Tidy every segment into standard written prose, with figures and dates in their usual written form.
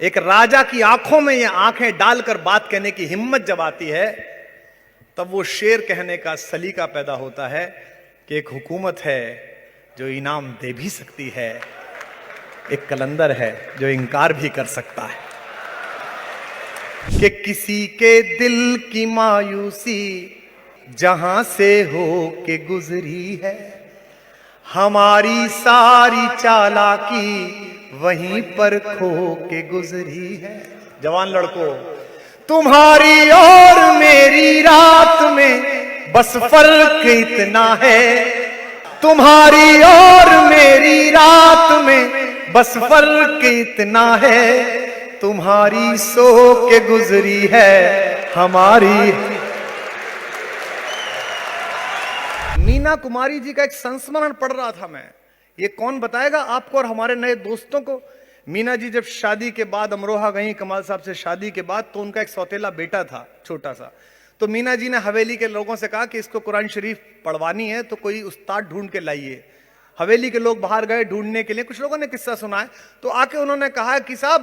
एक राजा की आंखों में ये आंखें डालकर बात कहने की हिम्मत जब आती है, तब वो शेर कहने का सलीका पैदा होता है कि एक हुकूमत है जो इनाम दे भी सकती है, एक कलंदर है जो इनकार भी कर सकता है। कि किसी के दिल की मायूसी जहां से हो के गुजरी है, हमारी सारी चालाकी वहीं पर खो के गुजरी है। जवान लड़कों, तुम्हारी और मेरी रात में बस फर्क इतना है, तुम्हारी और मेरी रात में बस फर्क इतना है, तुम्हारी सो के गुजरी है हमारी। मीना कुमारी जी का एक संस्मरण पढ़ रहा था मैं। ये कौन बताएगा आपको और हमारे नए दोस्तों को? मीना जी जब शादी के बाद अमरोहा गई कमाल साहब से शादी के बाद, तो उनका एक सौतेला बेटा था छोटा सा। तो मीना जी ने हवेली के लोगों से कहा कि इसको कुरान शरीफ पढ़वानी है तो कोई उस्ताद ढूंढ के लाइए। हवेली के लोग बाहर गए ढूंढने के लिए, कुछ लोगों ने किस्सा सुना है, तो आके उन्होंने कहा कि साहब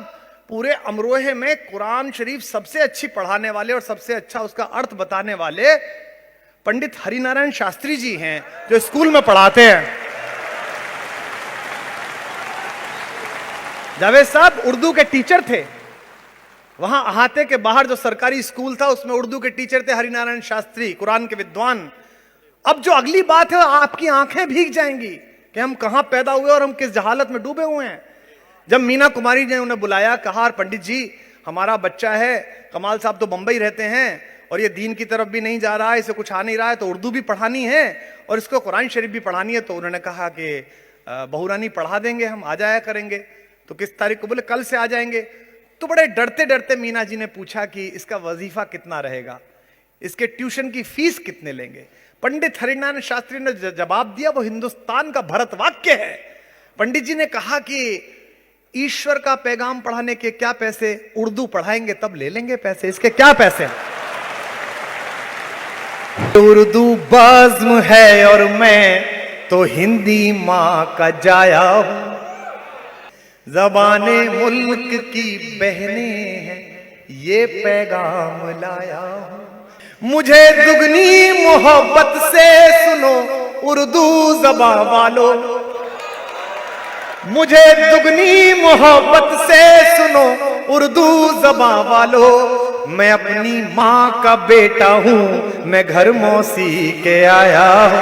पूरे अमरोहे में कुरान शरीफ सबसे अच्छी पढ़ाने वाले और सबसे अच्छा उसका अर्थ बताने वाले पंडित हरिनारायण शास्त्री जी हैं, जो स्कूल में पढ़ाते हैं। जावेद साहब उर्दू के टीचर थे, वहां अहाते के बाहर जो सरकारी स्कूल था उसमें उर्दू के टीचर थे हरिनारायण शास्त्री, कुरान के विद्वान। अब जो अगली बात है, आपकी आंखें भीग जाएंगी कि हम कहां पैदा हुए और हम किस जहालत में डूबे हुए हैं। जब मीना कुमारी ने उन्हें बुलाया, कहा पंडित जी हमारा बच्चा है, कमाल साहब तो बंबई रहते हैं और ये दीन की तरफ भी नहीं जा रहा है, इसे कुछ आ नहीं रहा है, तो उर्दू भी पढ़ानी है और इसको कुरान शरीफ भी पढ़ानी है। तो उन्होंने कहा कि बहुरानी पढ़ा देंगे, हम आ जाया करेंगे। तो किस तारीख को? बोले कल से आ जाएंगे। तो बड़े डरते डरते मीना जी ने पूछा कि इसका वजीफा कितना रहेगा, इसके ट्यूशन की फीस कितने लेंगे? पंडित हरिनारायण शास्त्री ने जवाब दिया, वो हिंदुस्तान का भरत वाक्य है। पंडित जी ने कहा कि ईश्वर का पैगाम पढ़ाने के क्या पैसे, उर्दू पढ़ाएंगे तब ले लेंगे पैसे, इसके क्या पैसे? उर्दू बज़्म है और मैं तो हिंदी मां का जाया हूं, ज़बाने मुल्क की बहनें हैं ये पैगाम लाया हूं। मुझे दुगनी मोहब्बत से सुनो उर्दू ज़बान वालों, मुझे दुगनी मोहब्बत से सुनो उर्दू ज़बान वालों। मैं अपनी माँ का बेटा हूँ, मैं घर मौसी के आया हूँ,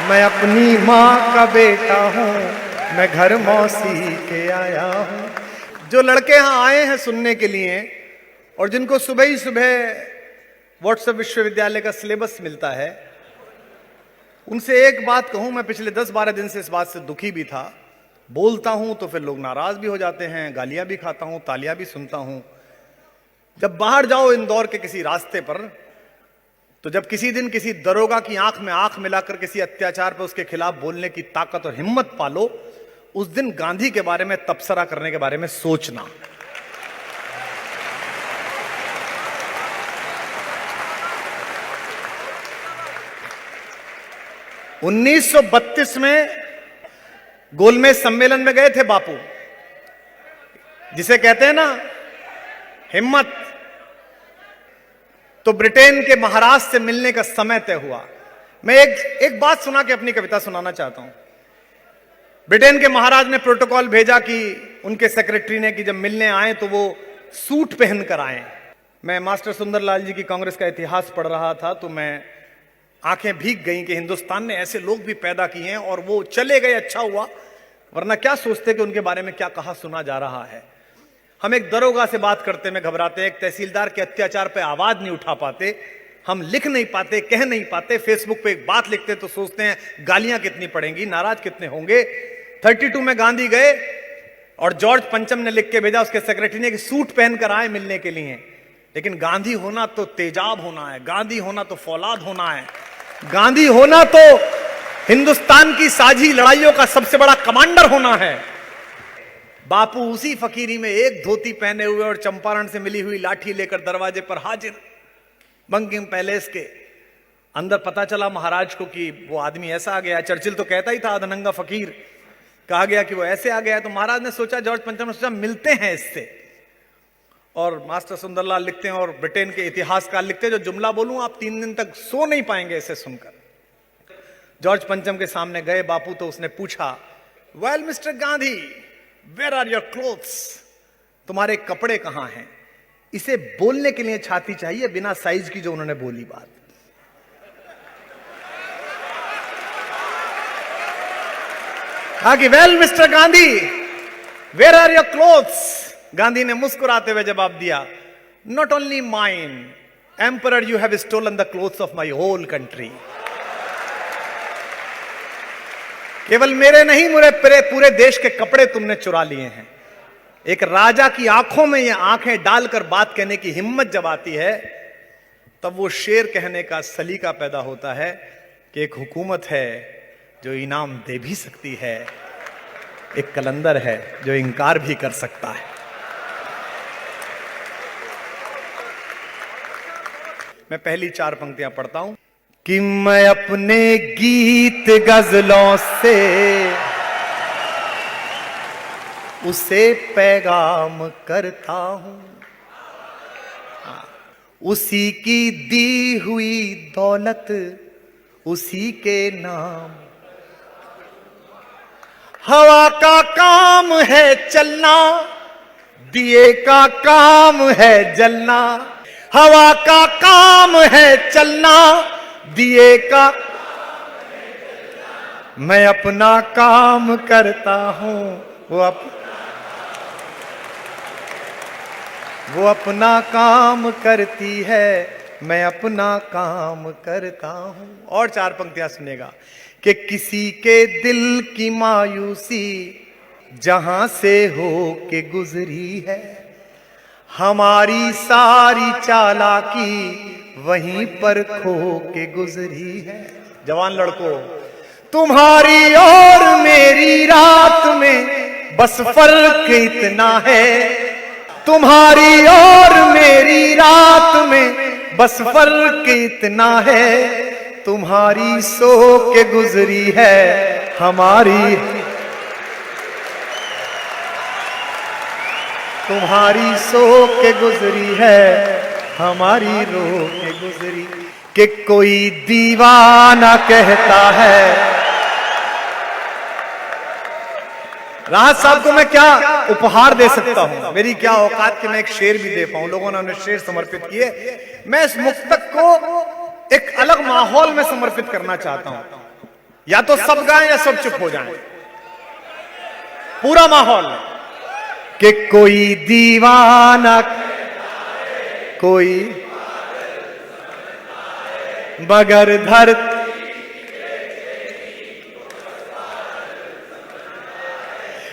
मैं अपनी माँ का बेटा हूँ, मैं घर मौसी के आया हूँ। जो लड़के यहाँ आए हैं सुनने के लिए और जिनको सुबह ही सुबह व्हाट्सएप विश्वविद्यालय का सिलेबस मिलता है, उनसे एक बात कहूं, मैं पिछले 10-12 दिन से इस बात से दुखी भी था। बोलता हूं तो फिर लोग नाराज भी हो जाते हैं, गालियां भी खाता हूं, तालियां भी सुनता हूं। जब बाहर जाओ इंदौर के किसी रास्ते पर, तो जब किसी दिन किसी दरोगा की आंख में आंख मिलाकर किसी अत्याचार पर उसके खिलाफ बोलने की ताकत और हिम्मत पालो, उस दिन गांधी के बारे में तबसरा करने के बारे में सोचना। – 1932 में गोलमेज सम्मेलन में गए थे बापू, जिसे कहते हैं ना हिम्मत। तो ब्रिटेन के महाराज से मिलने का समय तय हुआ। मैं एक बात सुना के अपनी कविता सुनाना चाहता हूं। ब्रिटेन के महाराज ने प्रोटोकॉल भेजा कि उनके सेक्रेटरी ने कि जब मिलने आए तो वो सूट पहनकर आए। मैं मास्टर सुंदरलाल जी की कांग्रेस का इतिहास पढ़ रहा था, तो मैं आंखें भीग गई कि हिंदुस्तान ने ऐसे लोग भी पैदा किए हैं और वो चले गए, अच्छा हुआ, वरना क्या सोचते कि उनके बारे में क्या कहा सुना जा रहा है। हम एक दरोगा से बात करते में घबराते हैं, एक तहसीलदार के अत्याचार पे आवाज नहीं उठा पाते, हम लिख नहीं पाते, कह नहीं पाते, फेसबुक पे एक बात लिखते तो सोचते हैं गालियां कितनी पड़ेंगी, नाराज कितने होंगे। 32 में गांधी गए और जॉर्ज पंचम ने लिख के भेजा उसके सेक्रेटरी ने कि सूट पहनकर आए मिलने के लिए। लेकिन गांधी होना तो तेजाब होना है, गांधी होना तो फौलाद होना है, गांधी होना तो हिंदुस्तान की साझी लड़ाइयों का सबसे बड़ा कमांडर होना है। बापू उसी फकीरी में एक धोती पहने हुए और चंपारण से मिली हुई लाठी लेकर दरवाजे पर हाजिर, बंकिंग पैलेस के अंदर। पता चला महाराज को कि वो आदमी ऐसा आ गया। चर्चिल तो कहता ही था अधनंगा फकीर। कहा गया कि वो ऐसे आ गया है। तो महाराज ने सोचा, जॉर्ज पंचम ने सोचा मिलते हैं इससे। और मास्टर सुंदरलाल लिखते हैं और ब्रिटेन के इतिहासकार लिखते हैं, जो जुमला बोलूं आप 3 दिन तक सो नहीं पाएंगे इसे सुनकर। जॉर्ज पंचम के सामने गए बापू तो उसने पूछा, well mister Gandhi, where are your clothes, तुम्हारे कपड़े कहां हैं। इसे बोलने के लिए छाती चाहिए, बिना साइज की जो उन्होंने बोली बात। कहा कि well mister Gandhi, where are your clothes. Gandhi ने मुस्कुराते हुए जवाब दिया, not only mine emperor, you have stolen the clothes of my whole country. केवल मेरे नहीं, पूरे देश के कपड़े तुमने चुरा लिए हैं। एक राजा की आंखों में ये आंखें डालकर बात कहने की हिम्मत जब आती है, तब वो शेर कहने का सलीका पैदा होता है कि एक हुकूमत है जो इनाम दे भी सकती है, एक कलंदर है जो इनकार भी कर सकता है। मैं पहली 4 पंक्तियां पढ़ता हूं कि मैं अपने गीत गजलों से उसे पैगाम करता हूं, उसी की दी हुई दौलत उसी के नाम। हवा का काम है चलना, दिए का काम है जलना। हवा का काम है चलना, दिए का। मैं अपना काम करता हूं, वो अपना काम करती है, मैं अपना काम करता हूं। और 4 पंक्तियां सुनेगा कि किसी के दिल की मायूसी जहां से हो के गुजरी है, हमारी सारी चालाकी वहीं पर खो के गुजरी है। जवान लड़कों, तुम्हारी और मेरी रात में बस फर्क इतना है, तुम्हारी और मेरी रात में बस फर्क इतना है, तुम्हारी सो के गुजरी है हमारी, तुम्हारी सो के गुजरी है हमारी रो के गुजरी। कि कोई दीवाना कहता है। राहत साहब को मैं क्या उपहार दे सकता हूं, मेरी क्या औकात कि मैं एक शेर भी दे पाऊं। लोगों ने उन्हें शेर समर्पित किए। मैं इस मुक्तक को एक अलग माहौल में समर्पित करना चाहता हूं। या तो सब गाएं या सब चुप हो जाएं, पूरा माहौल। कि कोई दीवाना, कोई मगर धरती,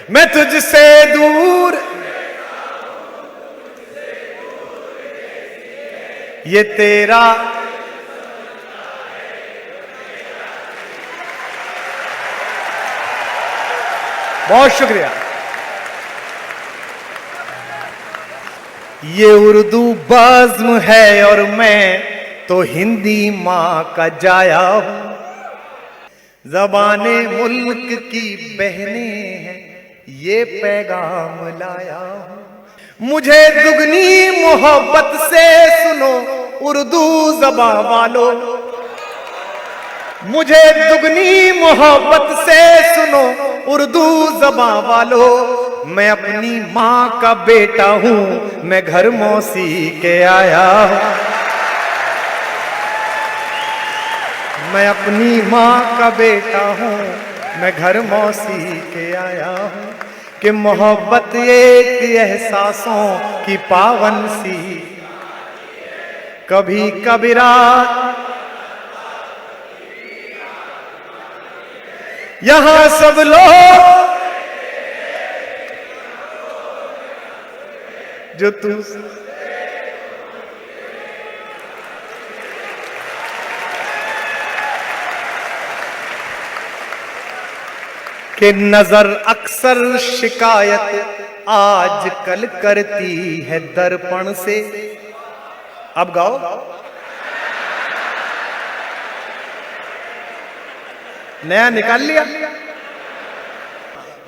मैं तुझसे दूर, ये तेरा, बहुत शुक्रिया। ये उर्दू बज़्म है और मैं तो हिंदी मां का जाया हूं। ज़बाने मुल्क की बहनें हैं, ये पैगाम लाया हूं। मुझे दुगनी मोहब्बत से सुनो उर्दू ज़बां वालों, मुझे दुगनी मोहब्बत से सुनो उर्दू ज़बां वालों। मैं अपनी माँ का बेटा हूँ, मैं घर मौसी के आया हूँ। मैं अपनी माँ का बेटा हूँ, मैं घर मौसी के आया हूँ। कि मोहब्बत एक एहसासों की पावन सी, कभी कबीरा यहाँ सब लोग जो तू, कि नजर अक्सर शिकायत आज कल करती है दर्पण से। अब गाओ। नया निकाल लिया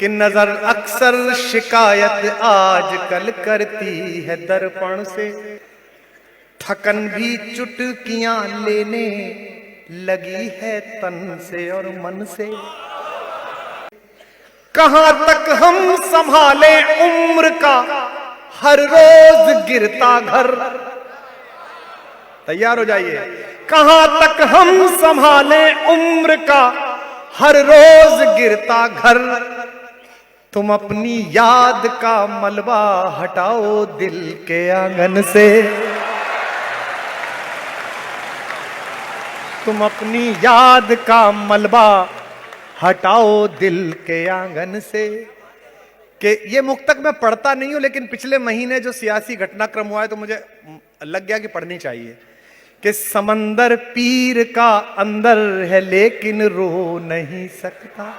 कि नजर अक्सर शिकायत आजकल करती है दर्पण से, थकन भी चुटकियां लेने लगी है तन से और मन से। कहां तक हम संभाले उम्र का हर रोज गिरता घर। तैयार हो जाइए। कहां तक हम संभाले उम्र का हर रोज गिरता घर। तुम अपनी याद का मलबा हटाओ दिल के आंगन से। तुम अपनी याद का मलबा हटाओ दिल के आंगन से। कि ये मुक्तक मैं पढ़ता नहीं हूं, लेकिन पिछले महीने जो सियासी घटनाक्रम हुआ है तो मुझे लग गया कि पढ़नी चाहिए। कि समंदर पीर का अंदर है लेकिन रो नहीं सकता,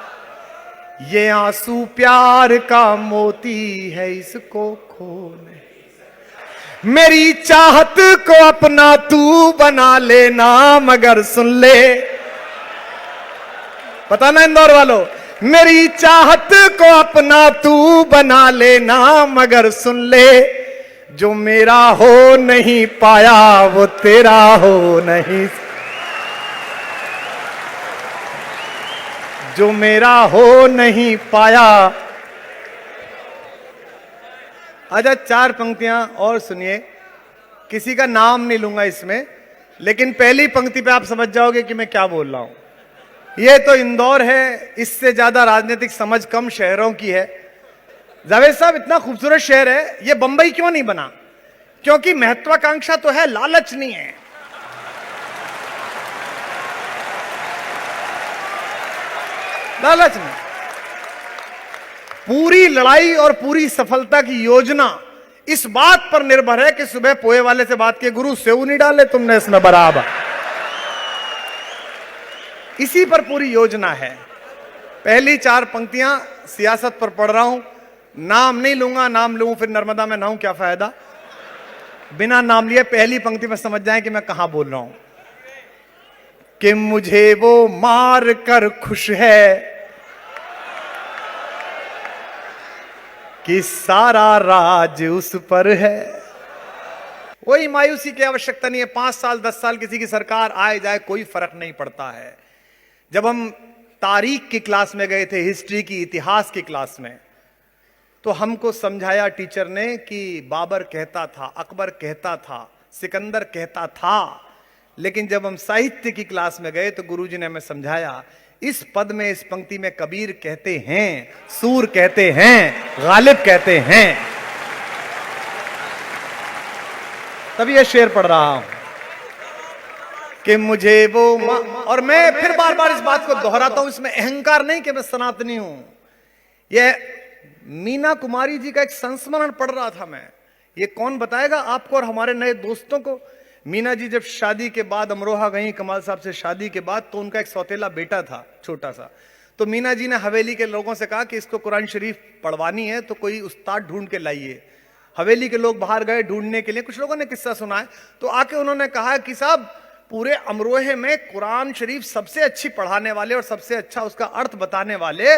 ये आंसू प्यार का मोती है इसको खो नहीं। मेरी चाहत को अपना तू बना लेना मगर सुन ले। पता ना इंदौर वालों, मेरी चाहत को अपना तू बना लेना मगर सुन ले। जो मेरा हो नहीं पाया वो तेरा हो नहीं, जो मेरा हो नहीं पाया। अच्छा, 4 पंक्तियां और सुनिए। किसी का नाम नहीं लूंगा इसमें, लेकिन पहली पंक्ति पे आप समझ जाओगे कि मैं क्या बोल रहा हूं। ये तो इंदौर है, इससे ज्यादा राजनीतिक समझ कम शहरों की है। जावेद साहब, इतना खूबसूरत शहर है, ये बंबई क्यों नहीं बना? क्योंकि महत्वाकांक्षा तो है, लालच नहीं है। लालच नहीं। पूरी लड़ाई और पूरी सफलता की योजना इस बात पर निर्भर है कि सुबह पोहे वाले से बात किए, गुरु सेव नहीं डाले तुमने इसमें बराबर। इसी पर पूरी योजना है। पहली 4 पंक्तियां सियासत पर पढ़ रहा हूं, नाम नहीं लूंगा। नाम लूं फिर नर्मदा में नहाऊं, क्या फायदा। बिना नाम लिए पहली पंक्ति में समझ जाएं कि मैं कहां बोल रहा हूं। कि मुझे वो मार कर खुश है कि सारा राज उस पर है। कोई मायूसी की आवश्यकता नहीं है। 5 साल 10 साल किसी की सरकार आए जाए कोई फर्क नहीं पड़ता है। जब हम तारीख की क्लास में गए थे, हिस्ट्री की, इतिहास की क्लास में, तो हमको समझाया टीचर ने कि बाबर कहता था, अकबर कहता था, सिकंदर कहता था। लेकिन जब हम साहित्य की क्लास में गए तो गुरुजी ने हमें समझाया, इस पद में, इस पंक्ति में कबीर कहते हैं, सूर कहते हैं, गालिब कहते हैं। तभी यह शेर पढ़ रहा हूं कि मुझे वो और मैं फिर बार बार इस बात को दोहराता हूं, इसमें अहंकार नहीं कि मैं सनातनी हूं। यह मीना कुमारी जी का एक संस्मरण पढ़ रहा था मैं। ये कौन बताएगा आपको और हमारे नए दोस्तों को। मीना जी जब शादी के बाद अमरोहा गई, कमाल साहब से शादी के बाद, तो उनका एक सौतेला बेटा था, छोटा सा। तो मीना जी ने हवेली के लोगों से कहा कि इसको कुरान शरीफ पढ़वानी है तो कोई उस्ताद ढूंढ के लाइए। हवेली के लोग बाहर गए ढूंढने के लिए। कुछ लोगों ने किस्सा सुना है, तो आके उन्होंने कहा कि साहब, पूरे अमरोहे में कुरान शरीफ सबसे अच्छी पढ़ाने वाले और सबसे अच्छा उसका अर्थ बताने वाले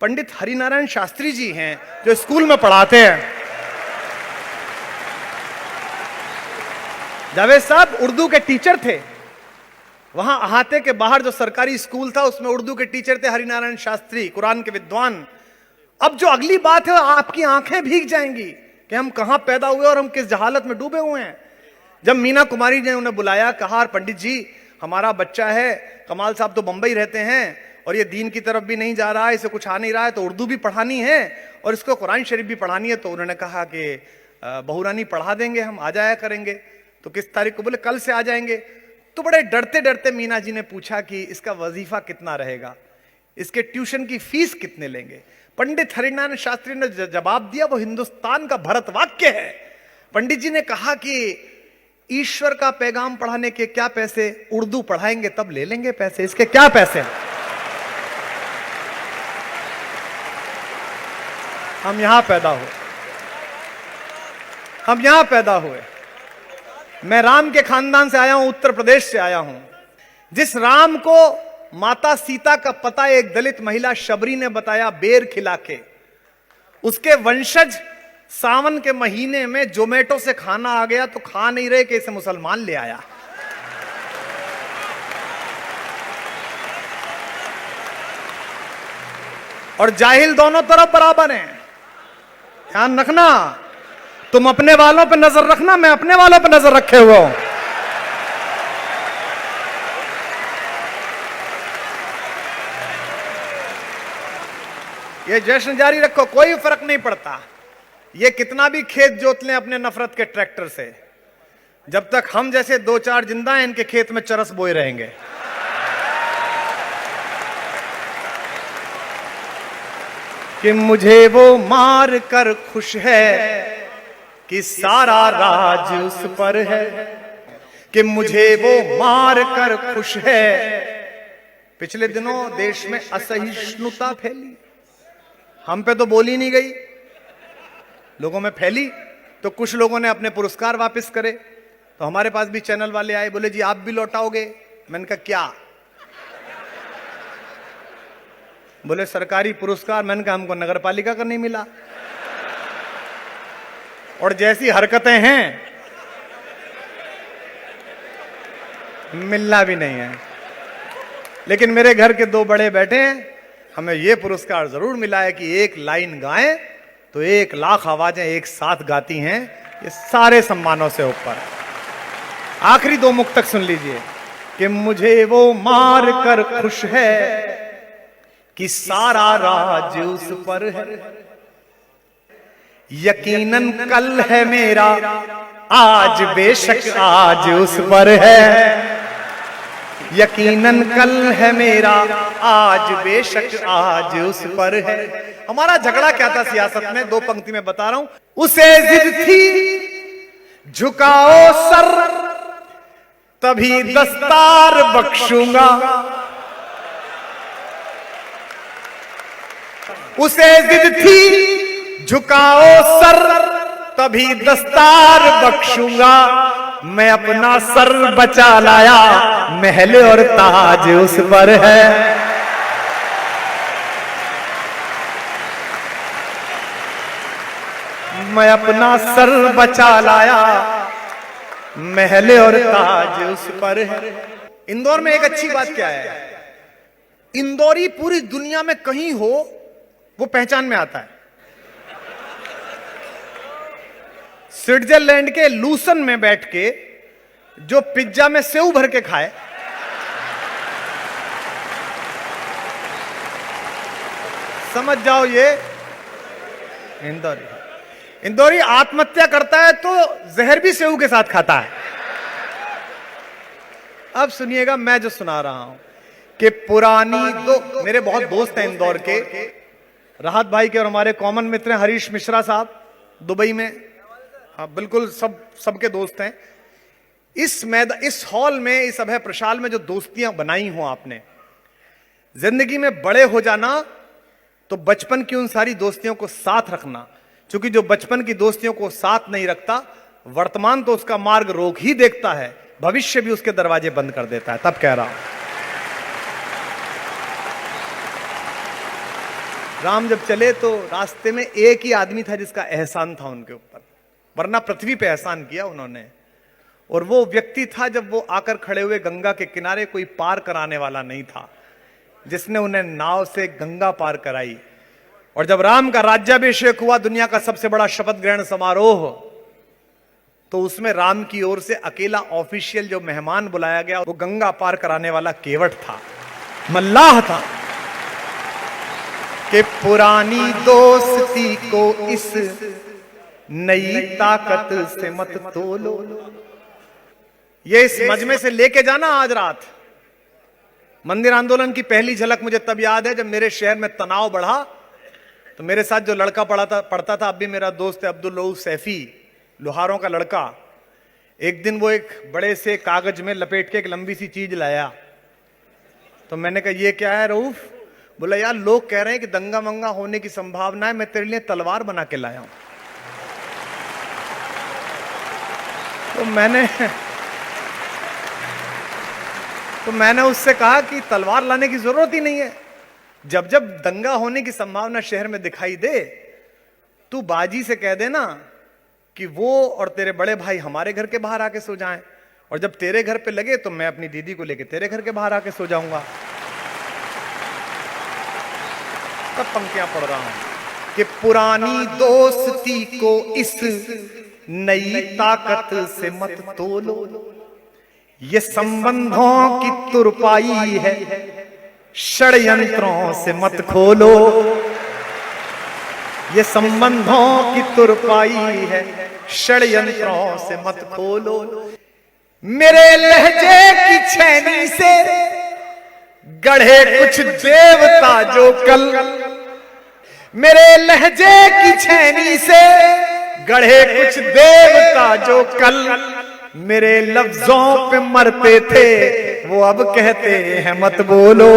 पंडित हरिनारायण शास्त्री जी हैं, जो स्कूल में पढ़ाते हैं। जावेद साहब उर्दू के टीचर थे। वहां अहाते के बाहर जो सरकारी स्कूल था उसमें उर्दू के टीचर थे हरिनारायण शास्त्री, कुरान के विद्वान। अब जो अगली बात है, आपकी आंखें भीग जाएंगी कि हम कहां पैदा हुए और हम किस जहालत में डूबे हुए हैं। जब मीना कुमारी ने उन्हें बुलाया, कहा, पंडित जी हमारा बच्चा है, कमाल साहब तो बंबई रहते हैं और ये दीन की तरफ भी नहीं जा रहा है, इसे कुछ आ नहीं रहा है, तो उर्दू भी पढ़ानी है और इसको कुरान शरीफ भी पढ़ानी है। तो उन्होंने कहा कि बहुरानी पढ़ा देंगे, हम आ जाया करेंगे। तो किस तारीख को? बोले कल से आ जाएंगे। तो बड़े डरते डरते मीना जी ने पूछा कि इसका वजीफा कितना रहेगा, इसके ट्यूशन की फीस कितने लेंगे। पंडित हरिनारायण शास्त्री ने जवाब दिया, वो हिंदुस्तान का भरत वाक्य है। पंडित जी ने कहा कि ईश्वर का पैगाम पढ़ाने के क्या पैसे, उर्दू पढ़ाएंगे तब ले लेंगे पैसे, इसके क्या पैसे। हम यहां पैदा हुए, हम यहां पैदा हुए। मैं राम के खानदान से आया हूं, उत्तर प्रदेश से आया हूं। जिस राम को माता सीता का पता एक दलित महिला शबरी ने बताया बेर खिला के। उसके वंशज सावन के महीने में जोमेटो से खाना आ गया तो खा नहीं रहे कि इसे मुसलमान ले आया। और जाहिल दोनों तरफ बराबर हैं। ध्यान रखना, तुम अपने वालों पे नजर रखना, मैं अपने वालों पे नजर रखे हुआ हूं। ये जश्न जारी रखो, कोई फर्क नहीं पड़ता ये कितना भी खेत जोत लें अपने नफरत के ट्रैक्टर से, जब तक हम जैसे दो चार जिंदा हैं इनके खेत में चरस बोए रहेंगे। कि मुझे वो मार कर खुश है कि सारा राज उस पर है, कि मुझे वो मार कर खुश है। पिछले दिनों देश में असहिष्णुता फैली, हम पे तो बोली नहीं गई, लोगों में फैली, तो कुछ लोगों ने अपने पुरस्कार वापस करे। तो हमारे पास भी चैनल वाले आए, बोले जी आप भी लौटाओगे। मैंने कहा क्या? बोले सरकारी पुरस्कार। मैंने कहा हमको नगर पालिका का नहीं मिला। और जैसी हरकतें हैं मिलना भी नहीं है। लेकिन मेरे घर के दो बड़े बैठे हैं, हमें यह पुरस्कार जरूर मिला है कि एक लाइन गाएं तो 1,00,000 आवाजें एक साथ गाती हैं। ये सारे सम्मानों से ऊपर। आखिरी दो मुक्तक सुन लीजिए। कि मुझे वो मार कर खुश है कि सारा राज उस पर है, यकीनन कल है मेरा आज बेशक आज उस पर है, यकीनन कल है मेरा आज बेशक आज उस पर है। हमारा झगड़ा क्या था सियासत में, दो पंक्ति में बता रहा हूं। उसे जिद थी झुकाओ सर तभी दस्तार बख्शूंगा, उसे जिद थी झुकाओ सर तभी दस्तार बख्शूंगा। मैं अपना सर बचा लाया महल और ताज उस पर है। मैं अपना सर बचा लाया महल और ताज उस पर है। इंदौर में एक अच्छी बात क्या है, इंदौरी पूरी दुनिया में कहीं हो वो पहचान में आता है। स्विट्जरलैंड के लूसन में बैठ के जो पिज्जा में सेव भर के खाए, समझ जाओ ये इंदौरी। इंदौरी आत्महत्या करता है तो जहर भी सेव के साथ खाता है। अब सुनिएगा मैं जो सुना रहा हूं कि पुरानी दो, मेरे बहुत दोस्त हैं इंदौर के, राहत भाई के और हमारे कॉमन मित्र हैं हरीश मिश्रा साहब दुबई में। हाँ बिल्कुल, सबके दोस्त हैं। इस हॉल में, इस अभय प्रशाल में जो दोस्तियां बनाई हो आपने, जिंदगी में बड़े हो जाना तो बचपन की उन सारी दोस्तियों को साथ रखना, क्योंकि जो बचपन की दोस्तियों को साथ नहीं रखता वर्तमान तो उसका मार्ग रोक ही देखता है, भविष्य भी उसके दरवाजे बंद कर देता है। तब कह रहा हूं राम जब चले तो रास्ते में एक ही आदमी था जिसका एहसान था उनके ऊपर, वरना पृथ्वी पे एहसान किया उन्होंने। और वो व्यक्ति था जब वो आकर खड़े हुए गंगा के किनारे, कोई पार कराने वाला नहीं था, जिसने उन्हें नाव से गंगा पार कराई। और जब राम का राज्याभिषेक हुआ, दुनिया का सबसे बड़ा शपथ ग्रहण समारोह, तो उसमें राम की ओर से अकेला ऑफिशियल जो मेहमान बुलाया गया वो गंगा पार कराने वाला केवट था, मल्लाह था। कि पुरानी दोस्ती को इस नई ताकत से मत तोलो। ये इस मजमे से लेके जाना आज रात। मंदिर आंदोलन की पहली झलक मुझे तब याद है जब मेरे शहर में तनाव बढ़ा, तो मेरे साथ जो लड़का पढ़ता था, अब भी मेरा दोस्त है, अब्दुल रऊफ सैफी, लोहारों का लड़का। एक दिन वो एक बड़े से कागज में लपेट के एक लंबी सी चीज लाया, तो मैंने कहा ये क्या है रऊफ? बोला यार लोग कह रहे हैं कि दंगा मंगा होने की संभावना है, मैं तेरे लिए तलवार बना के लाया हूं। तो मैंने उससे कहा कि तलवार लाने की जरूरत ही नहीं है। जब जब दंगा होने की संभावना शहर में दिखाई दे, तू बाजी से कह देना कि वो और तेरे बड़े भाई हमारे घर के बाहर आके सो जाएं, और जब तेरे घर पे लगे तो मैं अपनी दीदी को लेके तेरे घर के बाहर आके सो जाऊंगा। तब पंक्तियां पढ़ रहा हूं कि पुरानी दोस्ती को इस नई ताकत से मत तोलो, ये संबंधों की तुरपाई है, षड्यंत्रों से मत खोलो। ये संबंधों की तुरपाई है, षड्यंत्रों से मत खोलो। मेरे लहजे की छैनी से गढ़े कुछ देवता जो कल, मेरे लहजे की छैनी से गढ़े कुछ देवता जो कल मेरे लफ्जों पे मरते थे, वो अब कहते हैं मत बोलो।